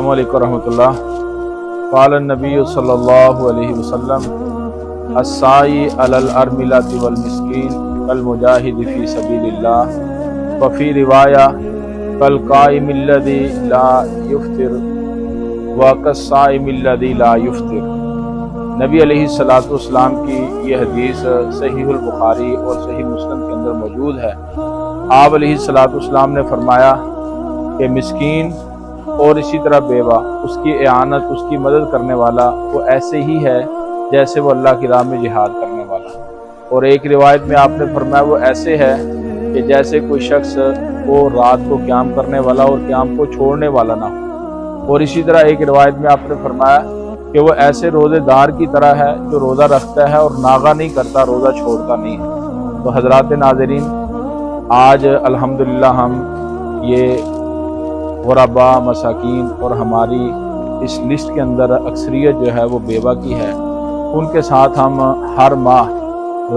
अस्सलामु अलैकुम रहमतुल्लाह। क़ाल नबी सल्लल्लाहु अलैहि वसल्लम अस्साई अलल अरमिलति वल मिस्कीन कल मुजाहिद फी सबीलिल्लाह व फी रिवाया कल काइमिल लज़ी ला युफ्तिर व कस्साइमिल लज़ी ला युफ्तिर। नबी अलैहिस्सलातु वस्सलाम की ये हदीस सहीहुल बुखारी और सही मुस्लिम के अंदर मौजूद है। आप अलैहिस्सलातु वस्सलाम ने फरमाया कि मिस्कीन और इसी तरह बेवा, उसकी इआनत, उसकी मदद करने वाला वो ऐसे ही है जैसे वो अल्लाह की राह में जिहाद करने वाला। और एक रिवायत में आपने फरमाया वो ऐसे है कि जैसे कोई शख्स वो रात को क़याम करने वाला और क़याम को छोड़ने वाला ना हो। और इसी तरह एक रिवायत में आपने फरमाया कि वो ऐसे रोज़ेदार की तरह है जो रोज़ा रखता है और नागा नहीं करता, रोज़ा छोड़ता नहीं है। तो हज़रात नाज़रीन, आज अल्हम्दुलिल्लाह हम ये ग़ुरबा, मसाकीन और हमारी इस लिस्ट के अंदर अक्सरियत जो है वो बेवा की है। उनके साथ हम हर माह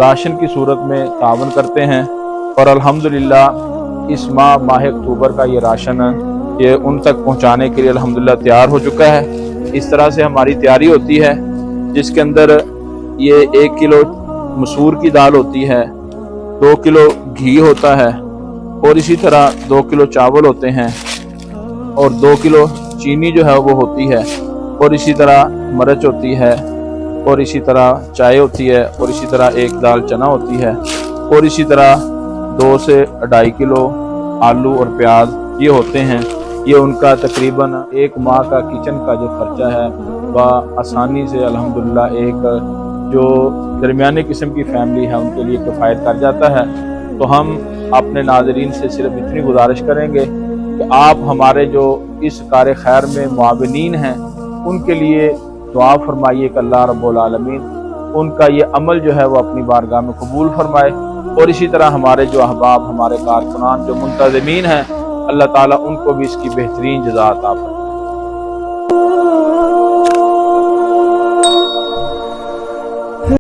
राशन की सूरत में तावन करते हैं और अल्हम्दुलिल्लाह इस माह अक्टूबर का ये राशन ये उन तक पहुंचाने के लिए अल्हम्दुलिल्लाह तैयार हो चुका है। इस तरह से हमारी तैयारी होती है जिसके अंदर ये 1 किलो मसूर की दाल होती है, 2 किलो घी होता है और इसी तरह 2 किलो चावल होते हैं और 2 किलो चीनी जो है वो होती है और इसी तरह मिर्च होती है और इसी तरह चाय होती है और इसी तरह 1 दाल चना होती है और इसी तरह 2 से 2.5 किलो आलू और प्याज ये होते हैं। ये उनका तकरीबन 1 माह का किचन का जो खर्चा है वह आसानी से अल्हम्दुलिल्लाह एक जो दरमियाने किस्म की फैमिली है उनके लिए किफ़ायत कर जाता है। तो हम अपने नाज़रीन से सिर्फ इतनी गुजारिश करेंगे कि आप हमारे जो इस कार खैर में मुआविनीन हैं उनके लिए दुआ फरमाइए कि अल्लाह रब्बुल आलमीन उनका ये अमल जो है वो अपनी बारगाह में कबूल फरमाए। और इसी तरह हमारे जो अहबाब, हमारे कारकुनान जो मुंतज़मीन हैं, अल्लाह ताला उनको भी इसकी बेहतरीन जज़ा अता फरमाए।